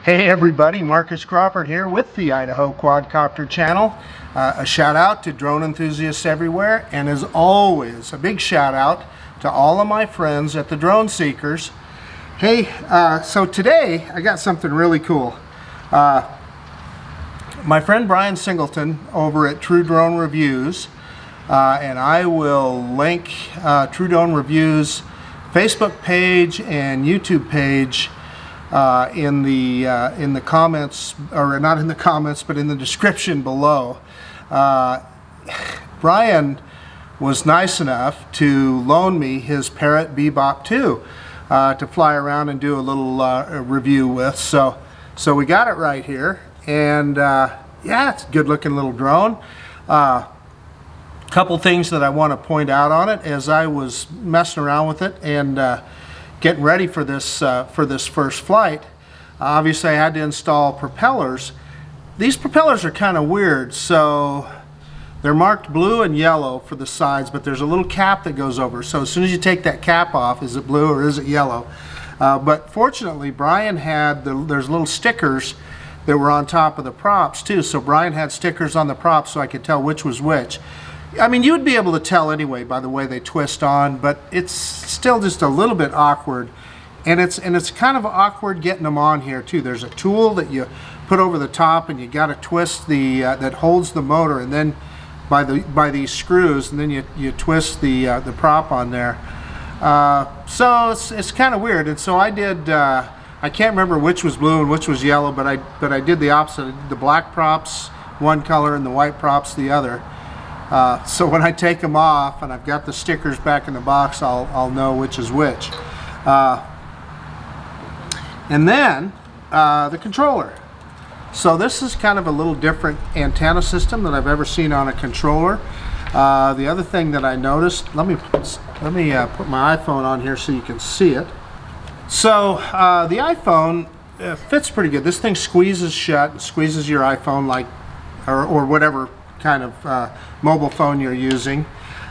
Hey everybody, Marcus Crawford here with the Idaho Quadcopter channel. A shout out to drone enthusiasts everywhere, and as always, a big shout out to all of my friends at the Drone Seekers. Hey, so today I got something really cool. My friend Bryan over at True Drone Reviews, and I will link True Drone Reviews Facebook page and YouTube page in the comments, or not in the comments, but in the description below. Bryan was nice enough to loan me his Parrot Bebop 2 to fly around and do a little review with. So we got it right here, and yeah, it's a good looking little drone. Couple things that I want to point out on it as I was messing around with it and getting ready for this first flight. Obviously I had to install propellers. These propellers are kind of weird, so they're marked blue and yellow for the sides, but there's a little cap that goes over. So as soon as you take that cap off, is it blue or is it yellow? But fortunately Bryan had, there's little stickers that were on top of the props too. So Bryan had stickers on the props so I could tell which was which. I mean, you would be able to tell anyway by the way they twist on, but it's still just a little bit awkward, and it's kind of awkward getting them on here too. There's a tool that you put over the top, and you got to twist the that holds the motor, and then by these screws, and then you twist the prop on there. So it's kind of weird, and so I did. I can't remember which was blue and which was yellow, but I did the opposite. I did the black props one color and the white props the other. So when I take them off and I've got the stickers back in the box, I'll know which is which. And then the controller. So this is kind of a little different antenna system that I've ever seen on a controller. The other thing that I noticed, let me put my iPhone on here so you can see it. So the iPhone fits pretty good. This thing squeezes shut, squeezes your iPhone like, or whatever kind of mobile phone you're using,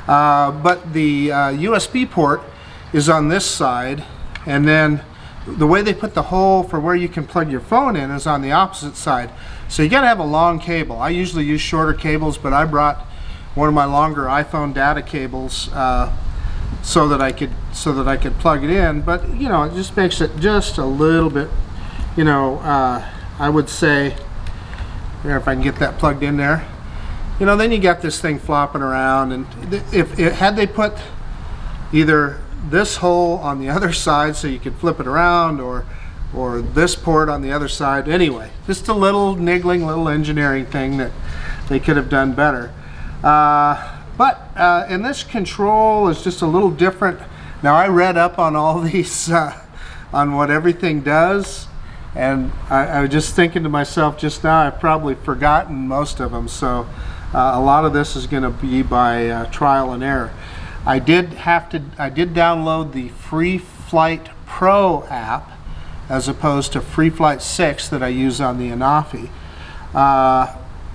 but the USB port is on this side, and then the way they put the hole for where you can plug your phone in is on the opposite side. So you got to have a long cable. I usually use shorter cables, but I brought one of my longer iPhone data cables so that I could plug it in. But you know, it just makes it just a little bit, you know, I would say there, if I can get that plugged in there. You know, then you got this thing flopping around, and had they put either this hole on the other side so you could flip it around, or this port on the other side. Anyway, just a little niggling little engineering thing that they could have done better. And this control is just a little different. Now I read up on all these, on what everything does, and I was just thinking to myself just now, I've probably forgotten most of them. So a lot of this is going to be by trial and error. I did download the Free Flight Pro app as opposed to Free Flight 6 that I use on the Anafi.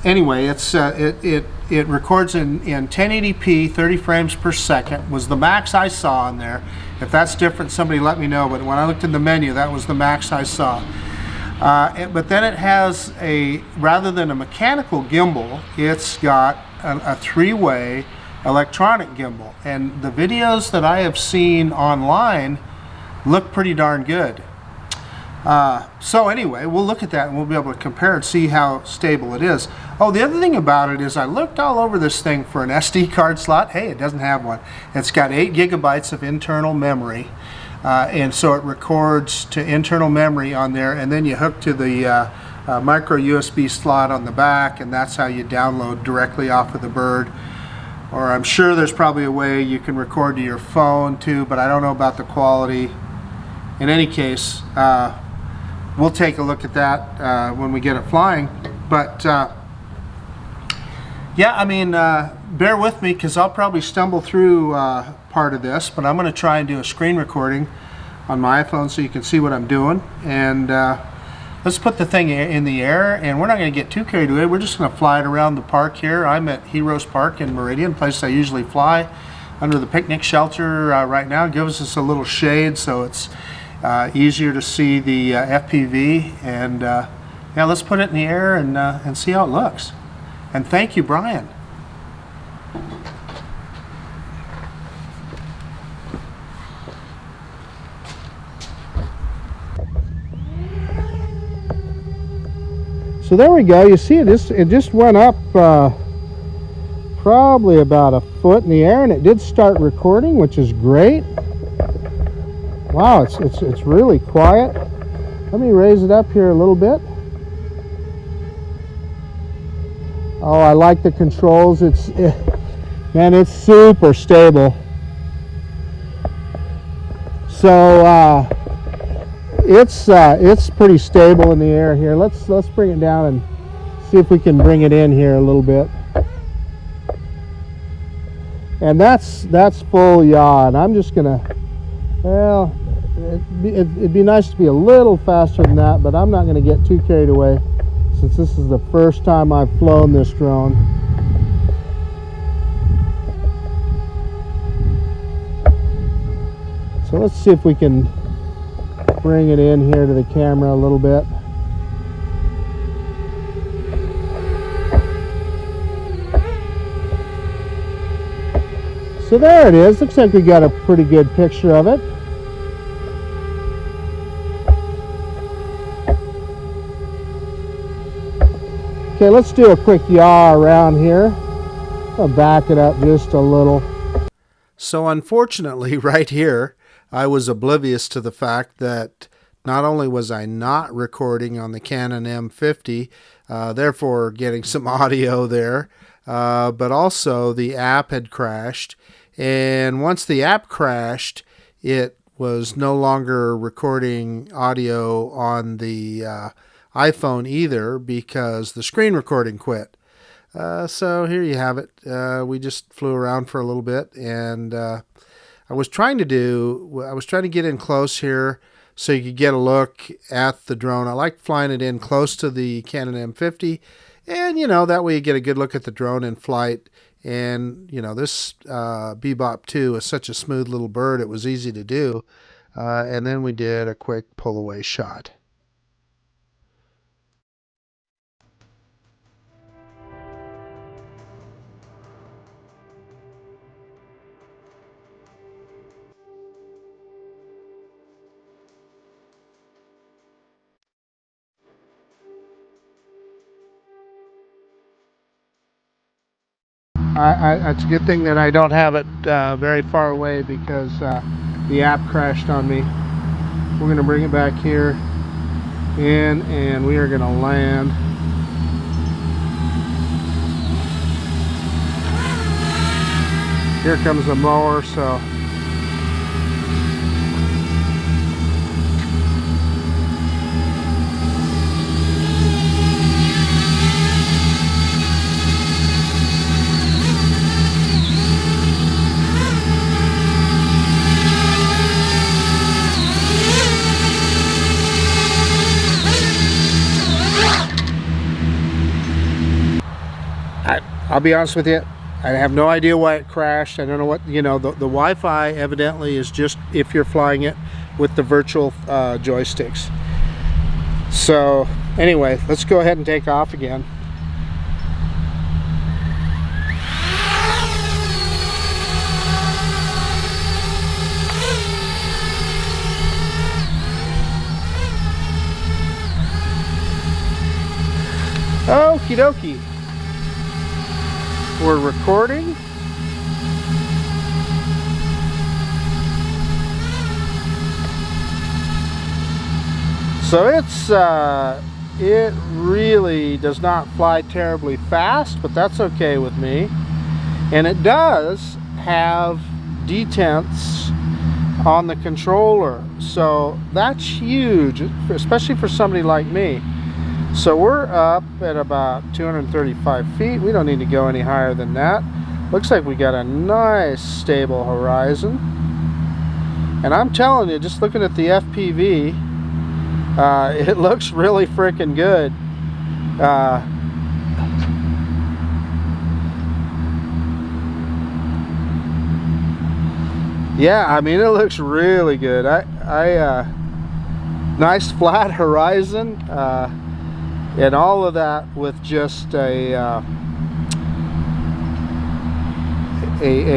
Anyway, it records in 1080p, 30 frames per second was the max I saw on there. If that's different, somebody let me know, but when I looked in the menu, that was the max I saw. But then it has rather than a mechanical gimbal, it's got a three-way electronic gimbal. And the videos that I have seen online look pretty darn good. So anyway, we'll look at that and we'll be able to compare and see how stable it is. Oh, the other thing about it is I looked all over this thing for an SD card slot. Hey, it doesn't have one. It's got 8 gigabytes of internal memory. And so it records to internal memory on there, and then you hook to the micro USB slot on the back, and that's how you download directly off of the bird. Or I'm sure there's probably a way you can record to your phone too, but I don't know about the quality. In any case, we'll take a look at that when we get it flying. But yeah, I mean, bear with me because I'll probably stumble through part of this, but I'm going to try and do a screen recording on my iPhone so you can see what I'm doing. And let's put the thing in the air, and we're not going to get too carried away. We're just going to fly it around the park here. I'm at Heroes Park in Meridian, place I usually fly under the picnic shelter right now. It gives us a little shade, so it's easier to see the FPV. And yeah, let's put it in the air and see how it looks. And thank you, Bryan. So there we go. You see, it just went up probably about a foot in the air, and it did start recording, which is great. Wow, it's really quiet. Let me raise it up here a little bit. Oh, I like the controls. Man, it's super stable. So it's pretty stable in the air here. Let's bring it down and see if we can bring it in here a little bit. And that's full yaw. And I'm just gonna, well, it'd be nice to be a little faster than that, but I'm not gonna get too carried away since this is the first time I've flown this drone. So let's see if we can bring it in here to the camera a little bit. So there it is. Looks like we got a pretty good picture of it. Okay, let's do a quick yaw around here. I'll back it up just a little. So unfortunately, right here, I was oblivious to the fact that not only was I not recording on the Canon M50, therefore getting some audio there, but also the app had crashed. And once the app crashed, it was no longer recording audio on the iPhone either because the screen recording quit. So here you have it. We just flew around for a little bit, and I was trying to get in close here so you could get a look at the drone. I like flying it in close to the Canon M50, and that way you get a good look at the drone in flight. And this Bebop 2 is such a smooth little bird, it was easy to do. And then we did a quick pull away shot. It's a good thing that I don't have it very far away because the app crashed on me. We're going to bring it back here in, and we are going to land. Here comes the mower, so I'll be honest with you, I have no idea why it crashed. I don't know what, the Wi-Fi evidently is just if you're flying it with the virtual joysticks. So anyway, let's go ahead and take off again. Okie dokie. We're recording. So it really does not fly terribly fast, but that's okay with me. And it does have detents on the controller, so that's huge, especially for somebody like me. So we're up at about 235 feet. We don't need to go any higher than that. Looks like we got a nice stable horizon. And I'm telling you, just looking at the FPV, it looks really freaking good. Yeah, I mean, it looks really good. Nice flat horizon, and all of that with just a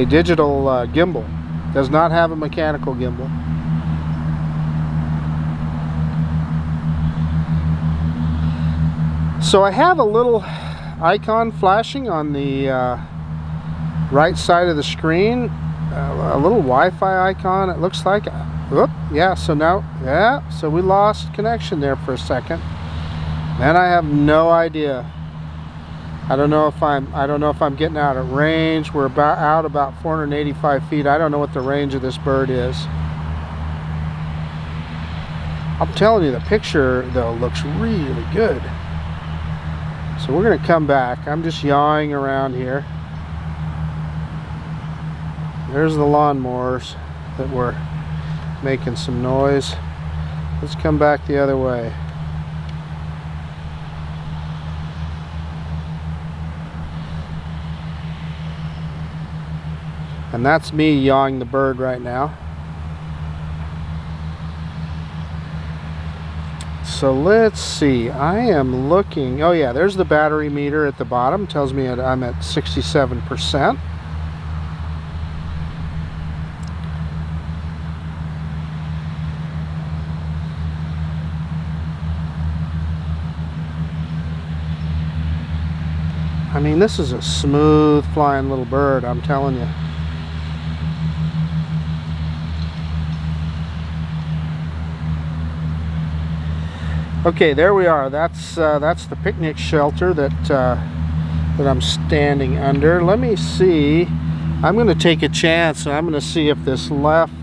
digital gimbal. Does not have a mechanical gimbal. So I have a little icon flashing on the right side of the screen, a little Wi-Fi icon, it looks like. Whoop, yeah, so now, yeah, so we lost connection there for a second. And I have no idea. I don't know if I'm getting out of range. We're out about 485 feet. I don't know what the range of this bird is. I'm telling you, the picture though looks really good. So we're going to come back. I'm just yawing around here. There's the lawnmowers that were making some noise. Let's come back the other way. And that's me yawing the bird right now. So let's see, I am looking, oh yeah, there's the battery meter at the bottom, tells me I'm at 67%. I mean, this is a smooth flying little bird, I'm telling you. Okay, there we are. That's the picnic shelter that I'm standing under. Let me see. I'm going to take a chance, and I'm going to see if this left.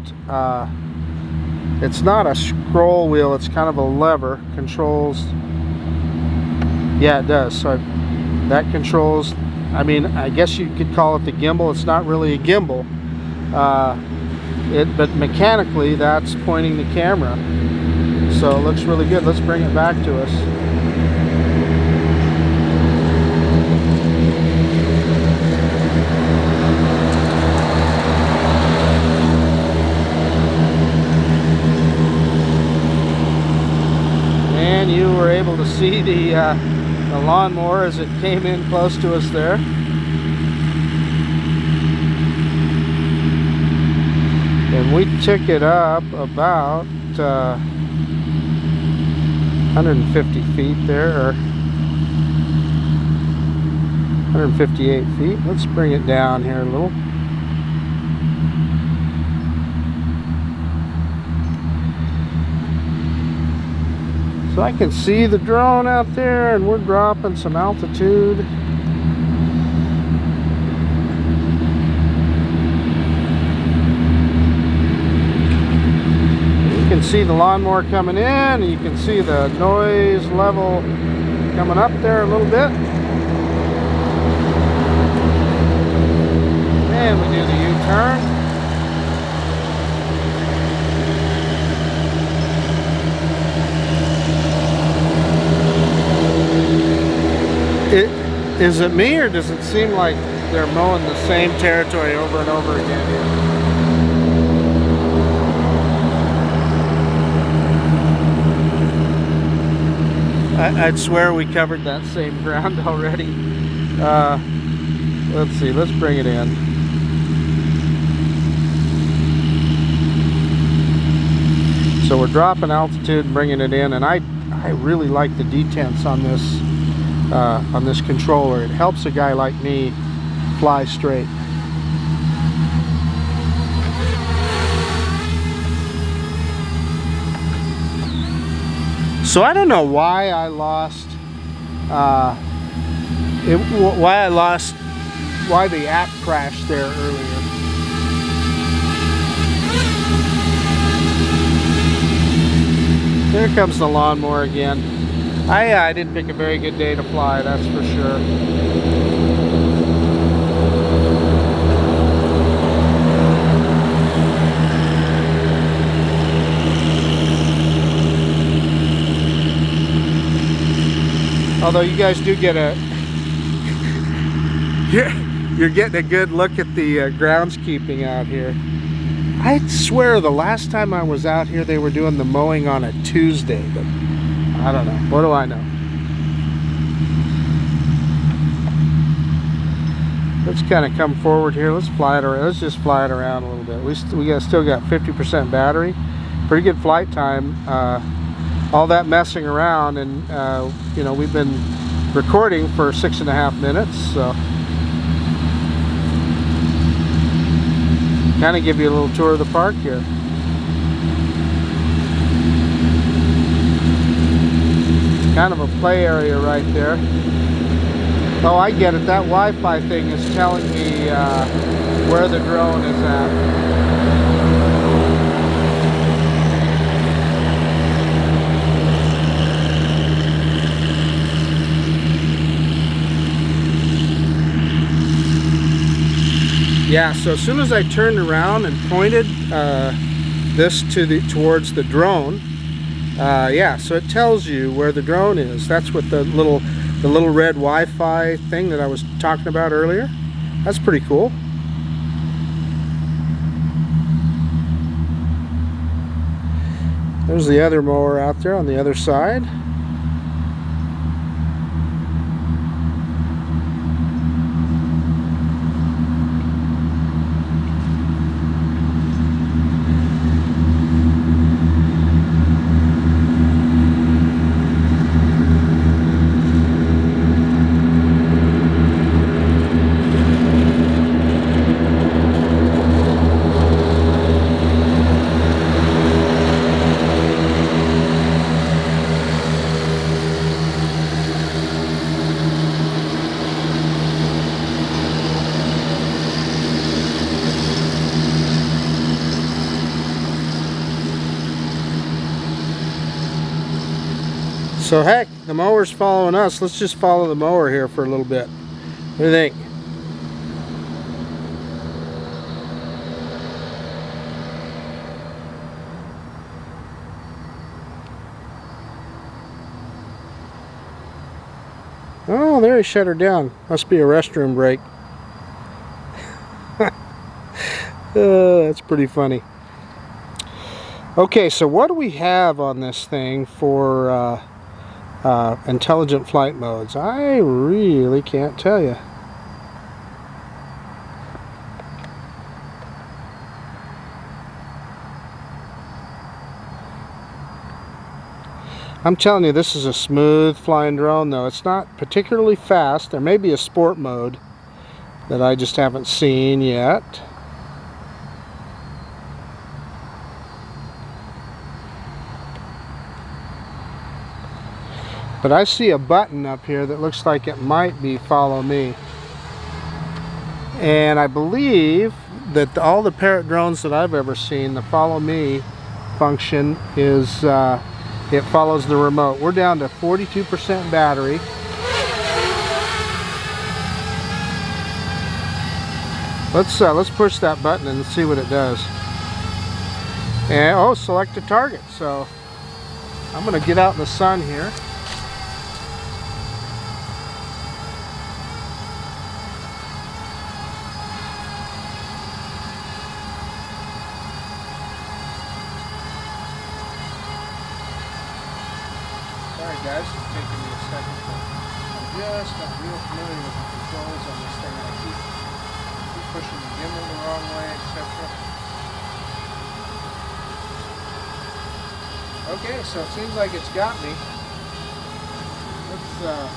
It's not a scroll wheel. It's kind of a lever. Controls. Yeah, it does. So that controls. I mean, I guess you could call it the gimbal. It's not really a gimbal. But mechanically, that's pointing the camera. So it looks really good. Let's bring it back to us. And you were able to see the lawnmower as it came in close to us there. And we took it up about 150 feet there, or 158 feet. Let's bring it down here a little. So I can see the drone out there, and we're dropping some altitude. You can see the lawnmower coming in, and you can see the noise level coming up there a little bit. And we do the U-turn. Is it me, or does it seem like they're mowing the same territory over and over again here? I'd swear we covered that same ground already. Let's see, let's bring it in. So we're dropping altitude and bringing it in, and I really like the detents on this controller. It helps a guy like me fly straight. So I don't know why I lost why the app crashed there earlier. There comes the lawnmower again. I didn't pick a very good day to fly, that's for sure. Although you guys do get you're getting a good look at the groundskeeping out here. I swear the last time I was out here they were doing the mowing on a Tuesday, but I don't know. What do I know? Let's kind of come forward here. Let's fly it around. Let's just fly it around a little bit. We still got 50% battery. Pretty good flight time. All that messing around, and you know, we've been recording for 6.5 minutes, so kind of give you a little tour of the park here. Kind of a play area right there. Oh, I get it. That Wi-Fi thing is telling me where the drone is at. Yeah, so as soon as I turned around and pointed this towards the drone, yeah, so it tells you where the drone is. That's what the little red Wi-Fi thing that I was talking about earlier. That's pretty cool. There's the other mower out there on the other side. So heck, the mower's following us. Let's just follow the mower here for a little bit. What do you think? Oh, there he shut her down. Must be a restroom break. That's pretty funny. Okay, so what do we have on this thing for intelligent flight modes? I really can't tell you. I'm telling you, this is a smooth flying drone though. It's not particularly fast. There may be a sport mode that I just haven't seen yet. But I see a button up here that looks like it might be follow me. And I believe that all the Parrot drones that I've ever seen, the follow me function is it follows the remote. We're down to 42% battery. Let's push that button and see what it does. And oh, select a target. So I'm going to get out in the sun here. Sorry guys, it's taking me a second, but I'm just not real familiar with the controls on this thing. I keep pushing the gimbal the wrong way, etc. Okay, so it seems like it's got me. Let's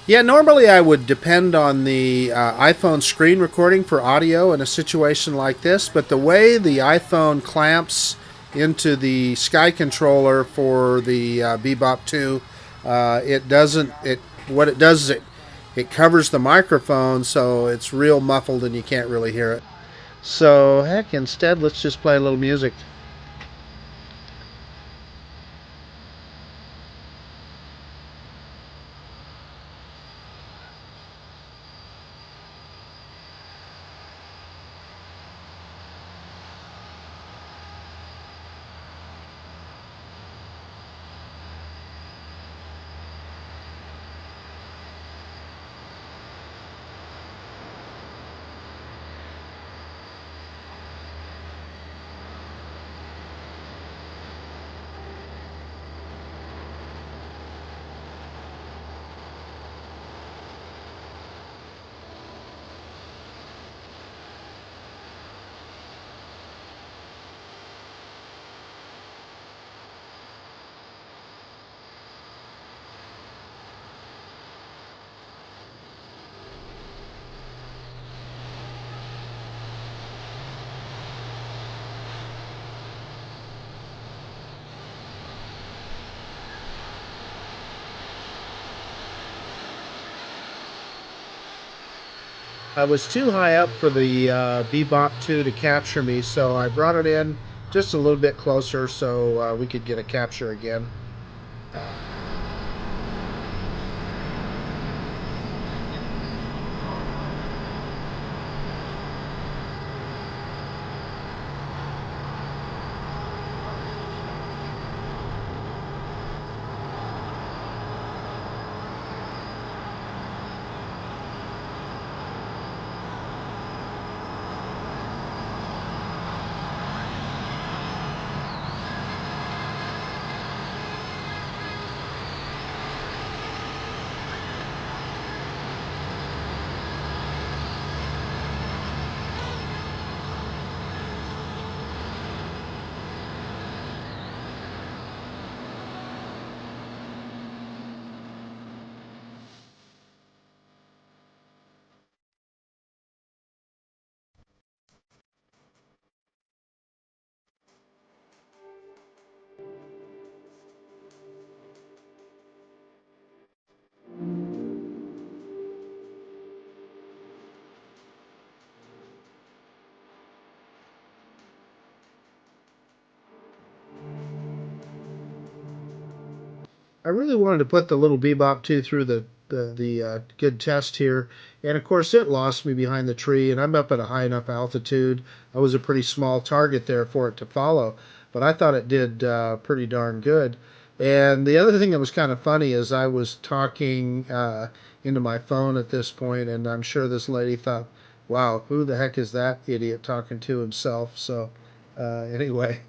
yeah, normally I would depend on the iPhone screen recording for audio in a situation like this, but the way the iPhone clamps into the Sky controller for the Bebop 2, what it does is it covers the microphone, so it's real muffled and you can't really hear it. So heck, instead let's just play a little music. I was too high up for the Bebop 2 to capture me, so I brought it in just a little bit closer so we could get a capture again. I really wanted to put the little Bebop 2 through the good test here, and of course it lost me behind the tree, and I'm up at a high enough altitude. I was a pretty small target there for it to follow, but I thought it did pretty darn good. And the other thing that was kind of funny is I was talking into my phone at this point, and I'm sure this lady thought, wow, who the heck is that idiot talking to himself? So anyway.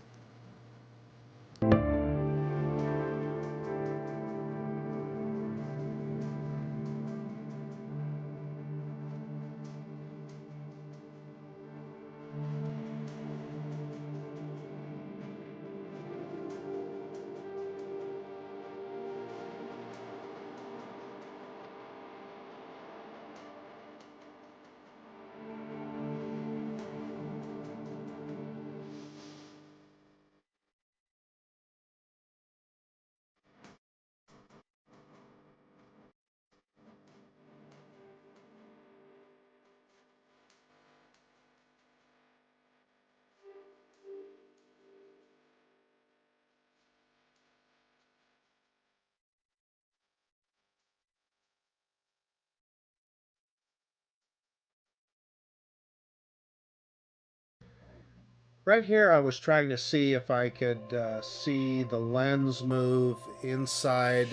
Right here, I was trying to see if I could see the lens move inside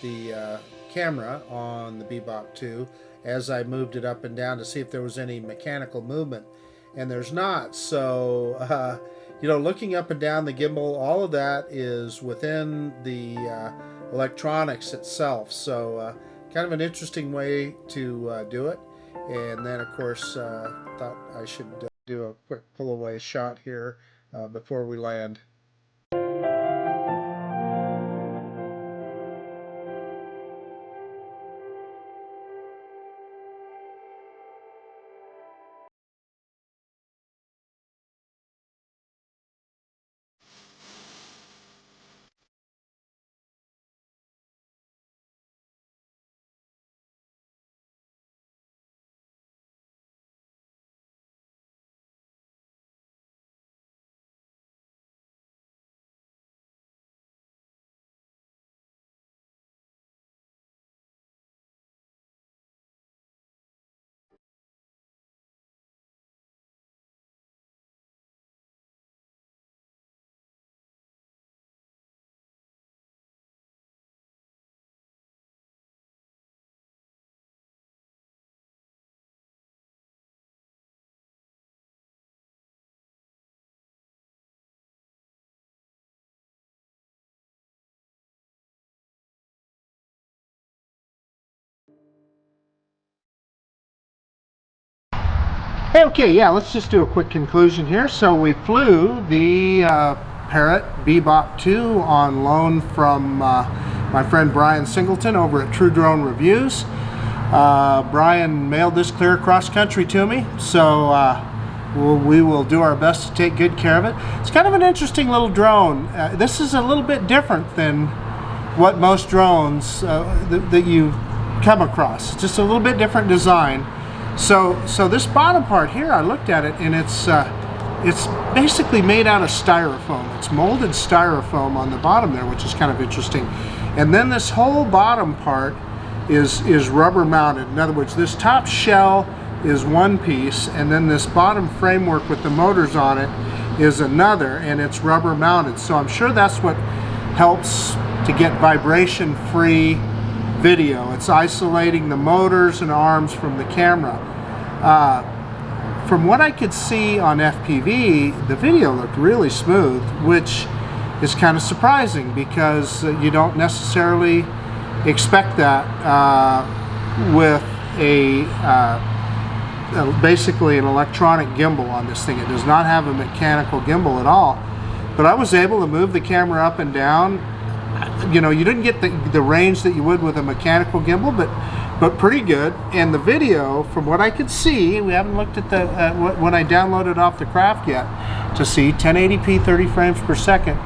the camera on the Bebop 2 as I moved it up and down to see if there was any mechanical movement. And there's not. So, looking up and down the gimbal, all of that is within the electronics itself. So, kind of an interesting way to do it. And then, of course, thought I should do a quick pull away shot here before we land. Hey, okay, yeah, let's just do a quick conclusion here. So we flew the Parrot Bebop 2 on loan from my friend Bryan Singleton over at True Drone Reviews. Bryan mailed this clear across country to me, so we will do our best to take good care of it. It's kind of an interesting little drone. This is a little bit different than what most drones that you come across. It's just a little bit different design. So this bottom part here, I looked at it, and it's basically made out of styrofoam. It's molded styrofoam on the bottom there, which is kind of interesting. And then this whole bottom part is rubber mounted. In other words, this top shell is one piece, and then this bottom framework with the motors on it is another, and it's rubber mounted. So I'm sure that's what helps to get vibration free video. It's isolating the motors and arms from the camera. From what I could see on FPV, the video looked really smooth, which is kind of surprising because you don't necessarily expect that with basically an electronic gimbal on this thing. It does not have a mechanical gimbal at all. But I was able to move the camera up and down. You know, you didn't get the range that you would with a mechanical gimbal, but pretty good. And the video, from what I could see, we haven't looked at the when I downloaded off the craft yet to see 1080p 30 frames per second.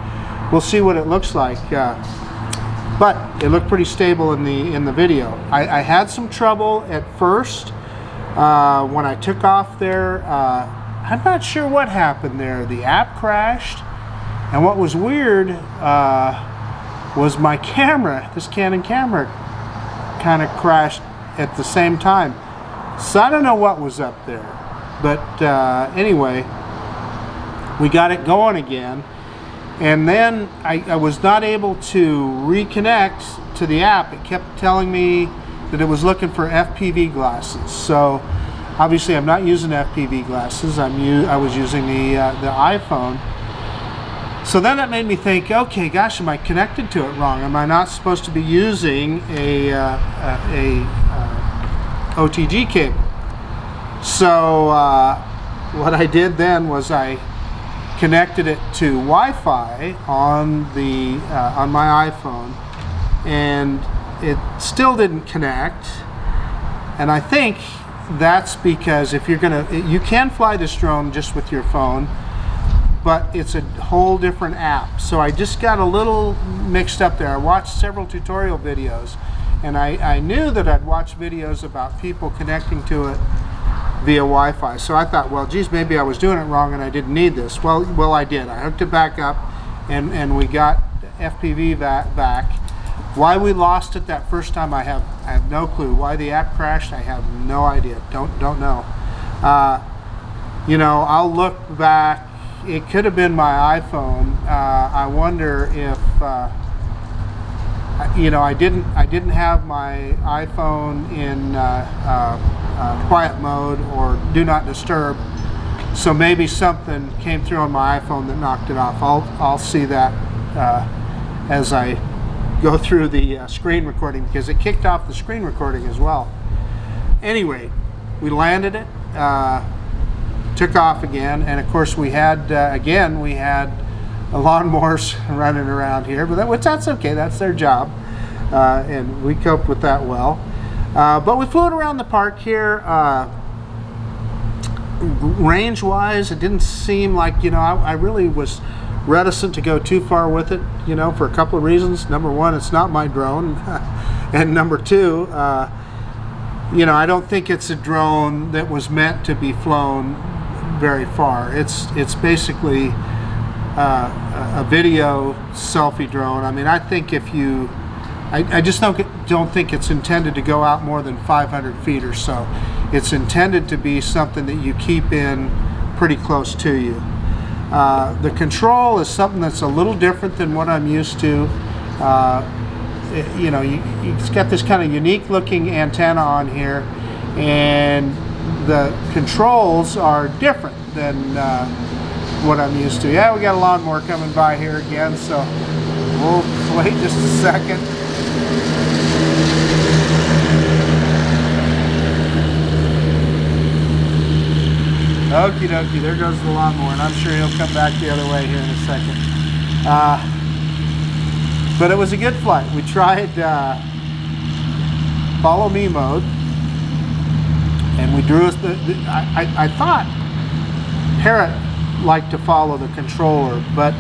We'll see what it looks like. But it looked pretty stable in the video. I had some trouble at first when I took off there. I'm not sure what happened there. The app crashed, and what was weird was my camera, this Canon camera, kind of crashed at the same time. So I don't know what was up there, but anyway, we got it going again, and then I was not able to reconnect to the app. It kept telling me that it was looking for FPV glasses. So obviously I'm not using FPV glasses. I was using the iPhone. So then that made me think, okay, gosh, am I connected to it wrong? Am I not supposed to be using a OTG cable? So what I did then was I connected it to Wi-Fi on my iPhone, and it still didn't connect. And I think that's because if you can fly this drone just with your phone, but it's a whole different app. So I just got a little mixed up there. I watched several tutorial videos, and I knew that I'd watched videos about people connecting to it via Wi-Fi. So I thought, well, geez, maybe I was doing it wrong and I didn't need this. Well, I did. I hooked it back up, and we got FPV back. Why we lost it that first time, I have no clue. Why the app crashed, I have no idea. Don't know. You know, I'll look back. It could have been my iPhone. I wonder if you know, I didn't have my iPhone in quiet mode or do not disturb, so maybe something came through on my iPhone that knocked it off. I'll see that as I go through the screen recording, because it kicked off the screen recording as well. Anyway, we landed it. Took off again, and of course we had lawnmowers running around here, but that's okay. That's their job, and we coped with that well. But we flew it around the park here. Range-wise, it didn't seem like, you know, I really was reticent to go too far with it, you know, for a couple of reasons. Number one, it's not my drone, and number two, you know, I don't think it's a drone that was meant to be flown very far. It's basically a video selfie drone. I mean, I think I just don't think it's intended to go out more than 500 feet or so. It's intended to be something that you keep in pretty close to you. The control is something that's a little different than what I'm used to. You know, it's got this kind of unique looking antenna on here, and the controls are different than what I'm used to. Yeah, we got a lawnmower coming by here again, so we'll wait just a second. Okie dokie, there goes the lawnmower, and I'm sure he'll come back the other way here in a second. But it was a good flight. We tried follow me mode, and we drew us I thought Parrot liked to follow the controller, but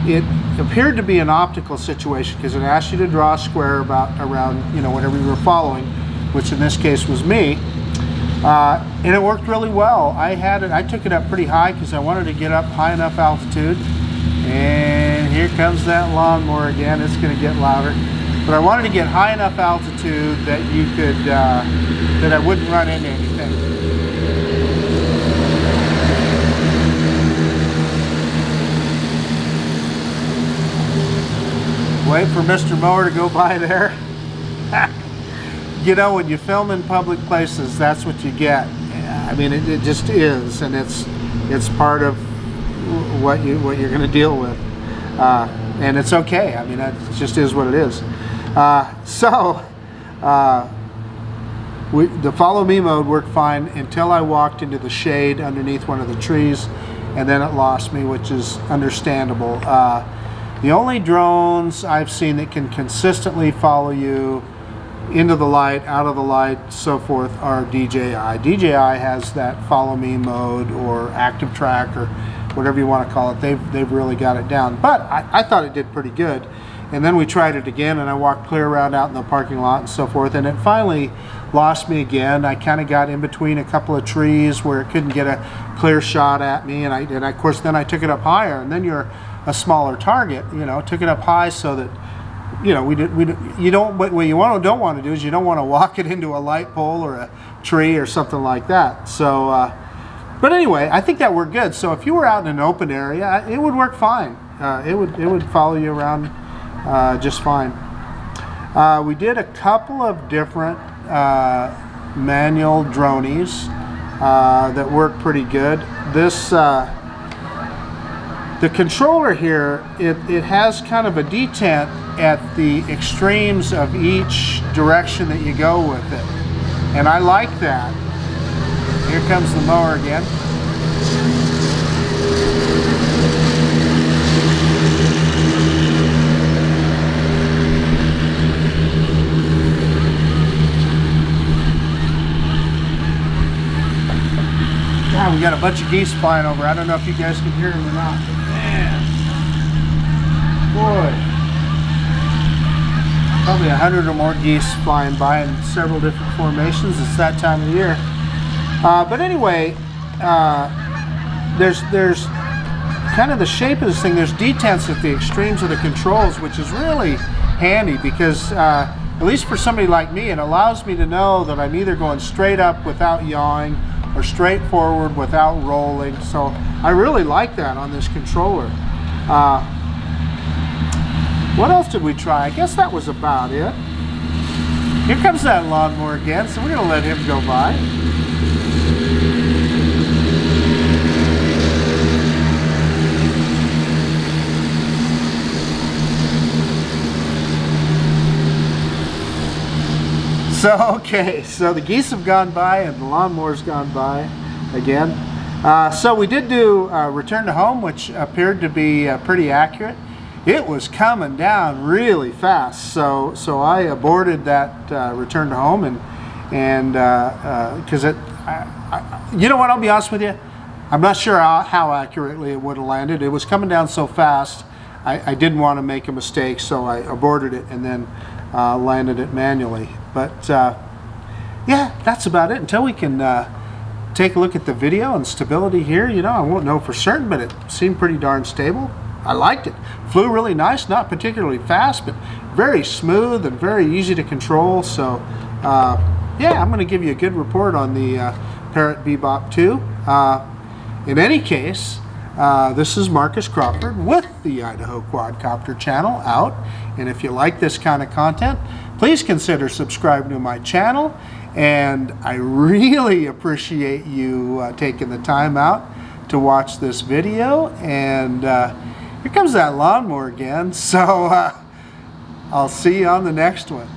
it appeared to be an optical situation, because it asked you to draw a square around, you know, whatever you were following, which in this case was me. And it worked really well. I took it up pretty high because I wanted to get up high enough altitude. And here comes that lawnmower again. It's going to get louder. But I wanted to get high enough altitude that you could, that I wouldn't run into anything. Wait for Mr. Mower to go by there. You know, when you film in public places, that's what you get. I mean, it just is, and it's part of what you're going to deal with, and it's okay. I mean, that just is what it is. The follow me mode worked fine until I walked into the shade underneath one of the trees, and then it lost me, which is understandable. The only drones I've seen that can consistently follow you into the light, out of the light, so forth, are DJI. DJI has that follow me mode or active track or whatever you want to call it. They've really got it down. But I thought it did pretty good. And then we tried it again, and I walked clear around out in the parking lot and so forth, and it finally lost me again. I kind of got in between a couple of trees where it couldn't get a clear shot at me, and of course then I took it up higher, and then you're a smaller target, you know, took it up high so that, you know, what you don't want to do is you don't want to walk it into a light pole or a tree or something like that. So, but anyway, I think that worked good. So if you were out in an open area, it would work fine. It would follow you around just fine. We did a couple of different manual dronies that worked pretty good. This the controller here, it has kind of a detent at the extremes of each direction that you go with it, and I like that. Here comes the mower again. God, we got a bunch of geese flying over. I don't know if you guys can hear them or not. Man, boy. Probably 100 or more geese flying by in several different formations. It's that time of the year. But anyway, there's kind of the shape of this thing. There's detents at the extremes of the controls, which is really handy because, at least for somebody like me, it allows me to know that I'm either going straight up without yawing or straight forward without rolling. So I really like that on this controller. What else did we try? I guess that was about it. Here comes that lawnmower again, so we're going to let him go by. So, okay, so the geese have gone by and the lawnmower's gone by again. So we did do return to home, which appeared to be pretty accurate. It was coming down really fast, so I aborted that return to home, and because you know what, I'll be honest with you, I'm not sure how accurately it would have landed. It was coming down so fast, I didn't want to make a mistake, so I aborted it and then landed it manually. But yeah, that's about it. Until we can take a look at the video and stability here, you know, I won't know for certain, but it seemed pretty darn stable. I liked it. Flew really nice, not particularly fast, but very smooth and very easy to control. So yeah, I'm going to give you a good report on the Parrot Bebop 2. In any case, this is Marcus Crawford with the Idaho Quadcopter channel out. And if you like this kind of content, please consider subscribing to my channel. And I really appreciate you taking the time out to watch this video. And here comes that lawnmower again. So I'll see you on the next one.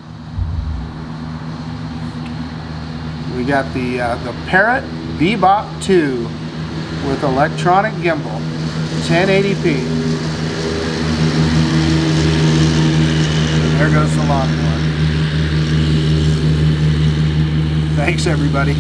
We got the Parrot Bebop 2 with electronic gimbal, 1080p. There goes the lawnmower. Thanks, everybody.